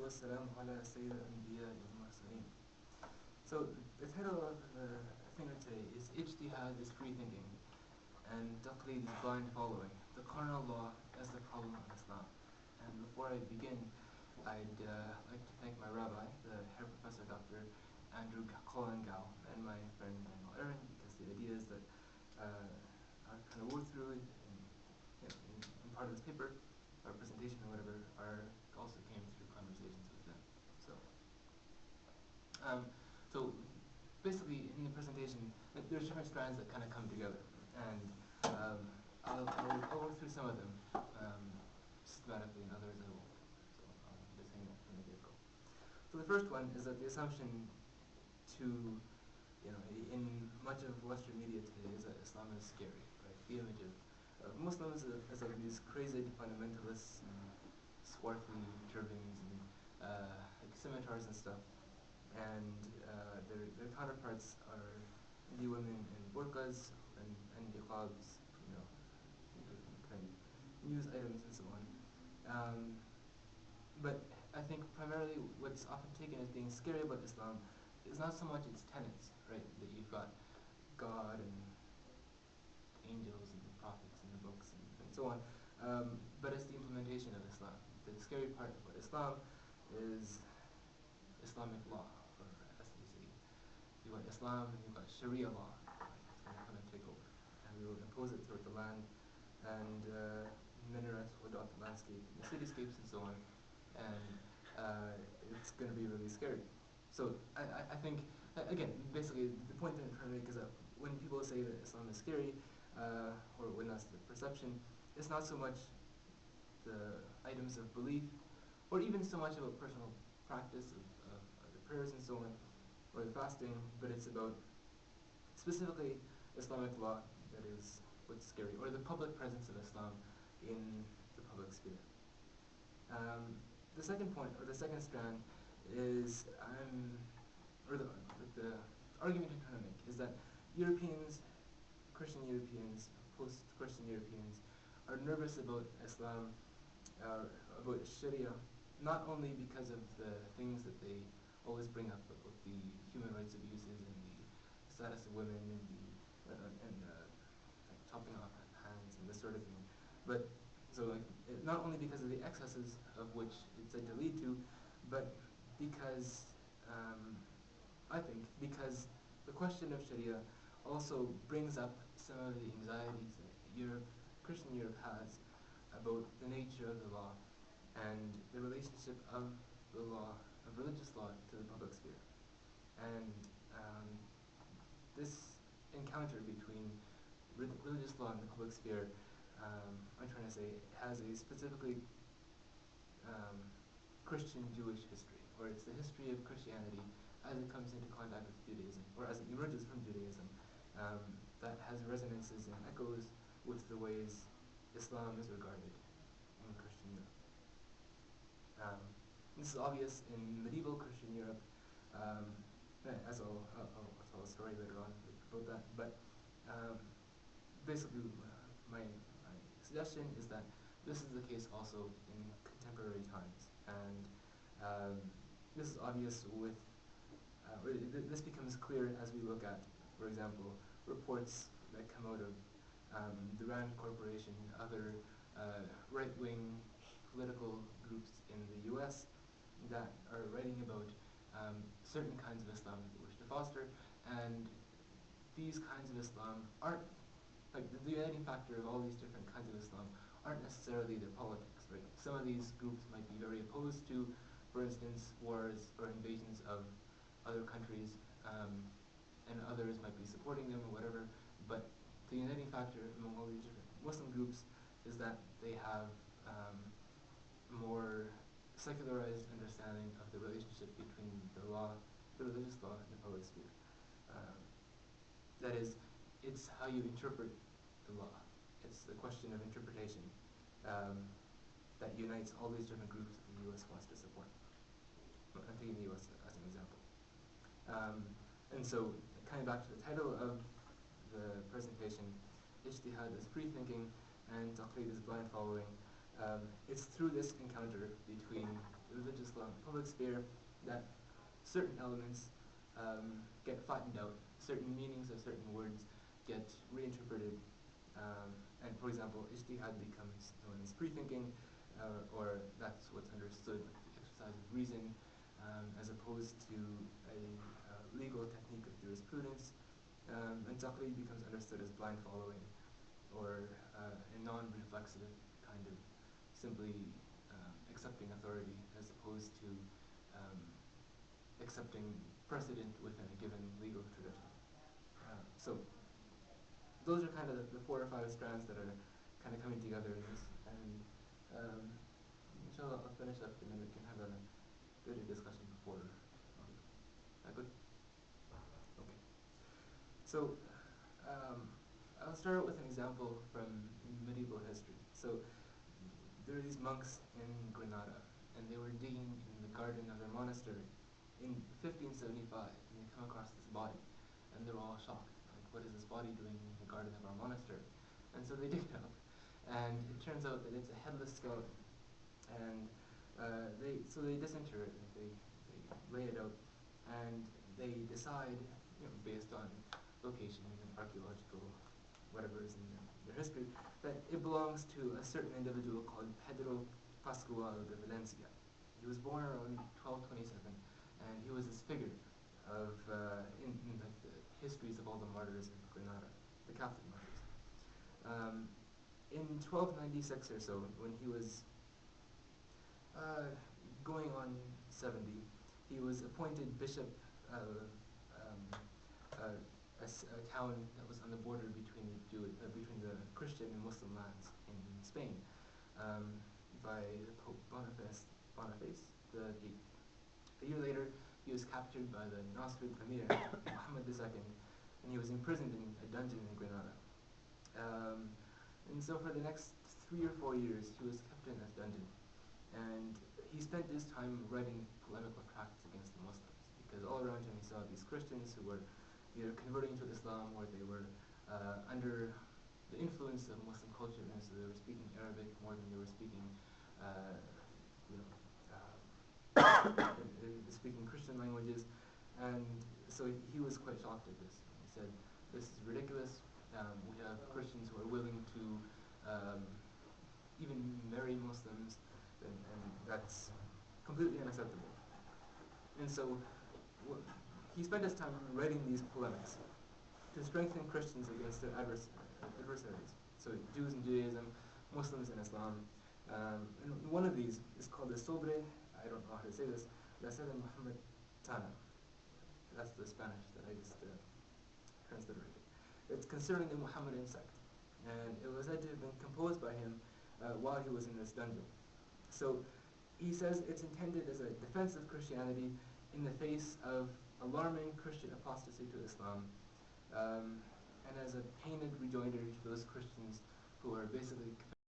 والسلام على سيد الأنبياء والمرسلين. So the title of the thing today is Ijtihad is free thinking and Taqlid is blind following, the carnal law as the problem of Islam. And before I begin, I'd like to thank my rabbi, the Herr Professor Dr. Andrew Colin Gow, and my friend Daniel Aaron, because the ideas that are kind of worked through in part of this paper, or presentation or whatever, also came through conversations with them. So basically in the presentation, there's different strands that kind of come together, and I'll work through some of them systematically, and others I won't. So I'll just hang that from the get-go. So the first one is that the assumption in much of Western media today is that Islam is scary, right? The image of Muslims as like these crazy fundamentalists and swarthy turbans and like scimitars and stuff, and their counterparts are Indian women in burqas and niqabs, kind of news items and so on. But I think primarily what's often taken as being scary about Islam is not so much its tenets, right? That you've got God and angels and the prophets and the books and so on, but it's the implementation of Islam. The scary part about Islam is Islamic law, or as they say, you've got Islam and you've got Sharia law, right? It's going to come and take over, and we will impose it throughout the land, and minarets will dot the landscape, and the cityscapes and so on, and it's going to be really scary. So I think, again, basically the point that I'm trying to make is that when people say that Islam is scary, or when that's the perception, it's not so much the items of belief, or even so much about personal practice of the prayers and so on, or the fasting, but it's about specifically Islamic law that is what's scary, or the public presence of Islam in the public sphere. The second point, or the second strand, is the argument I'm trying to make is that Europeans, Christian Europeans, post-Christian Europeans, are nervous about Islam, about Sharia, not only because of the things that they always bring up about the human rights abuses and the status of women and like chopping off hands and this sort of thing, but so not only because of the excesses of which it's said to lead to, but because I think because the question of Sharia also brings up some of the anxieties that Christian Europe has about the nature of the law and the relationship of the law, of religious law, to the public sphere. And this encounter between religious law and the public sphere, I'm trying to say, has a specifically Christian-Jewish history, or it's the history of Christianity as it comes into contact with Judaism, or as it emerges from Judaism, that has resonances and echoes with the ways Islam is regarded in Christian Europe. This is obvious in medieval Christian Europe, as I'll tell a story later on about that, but basically my suggestion is that this is the case also in contemporary times, and this is obvious with, this becomes clear as we look at, for example, reports that come out of the RAND Corporation, other right-wing political groups in the US that are writing about certain kinds of Islam that they wish to foster, and these kinds of Islam aren't, like the uniting factor of all these different kinds of Islam aren't necessarily their politics, right? Some of these groups might be very opposed to, for instance, wars or invasions of other countries, and others might be supporting them or whatever, but the uniting factor among all these different Muslim groups is that they have more secularized understanding of the relationship between the law, the religious law, and the public sphere. That is, it's how you interpret the law. It's the question of interpretation that unites all these different groups that the U.S. wants to support. I'm taking the U.S. as an example. And so, coming back to the title of the presentation, Ijtihad is free thinking and Taqlid is blind following. It's through this encounter between religious law in the public sphere, that certain elements get flattened out, certain meanings of certain words get reinterpreted, and for example, ijtihad becomes known as pre-thinking, or that's what's understood like the exercise of reason, as opposed to a legal technique of jurisprudence, and taqlid becomes understood as blind following, or a non-reflexive kind of simply accepting authority as opposed to accepting precedent within a given legal tradition. So those are kind of the 4 or 5 strands that are kind of coming together in this, and inshallah I'll finish up and then we can have a bit of discussion before. Good? Okay. So I'll start out with an example from medieval history. So there are these monks in Granada, and they were digging in the garden of their monastery in 1575, and they come across this body, and they're all shocked. Like, what is this body doing in the garden of our monastery? And so they dig it up, and it turns out that it's a headless skeleton. And they disinter it, and they lay it out, and they decide, based on location and archaeological whatever is in their history, that it belongs to a certain individual called Pedro Pascual de Valencia. He was born around 1227, and he was this figure of in like the histories of all the martyrs in Granada, the Catholic martyrs. In 1296 or so, when he was going on 70, he was appointed bishop of a town that was on the border between between the Christian and Muslim lands in Spain, by Pope Boniface the VIII. A year later, he was captured by the Nasrid Emir, Muhammad II, and he was imprisoned in a dungeon in Granada. And so for the next 3 or 4 years, he was kept in this dungeon. And he spent his time writing polemical tracts against the Muslims, because all around him he saw these Christians who were either converting to Islam or they were under the influence of Muslim culture, and so they were speaking Arabic more than they were speaking, speaking Christian languages. And so he was quite shocked at this. He said, "This is ridiculous. We have Christians who are willing to even marry Muslims, and that's completely unacceptable." And so he spent his time writing these polemics to strengthen Christians against their adversaries. So Jews and Judaism, Muslims and Islam. And one of these is called the Sobre, I don't know how to say this, La Sede Muhammad Tana. That's the Spanish that I just transliterated. It's concerning the Muhammadan sect. And it was said to have been composed by him while he was in this dungeon. So he says it's intended as a defense of Christianity in the face of alarming Christian apostasy to Islam, and as a painted rejoinder to those Christians who are basically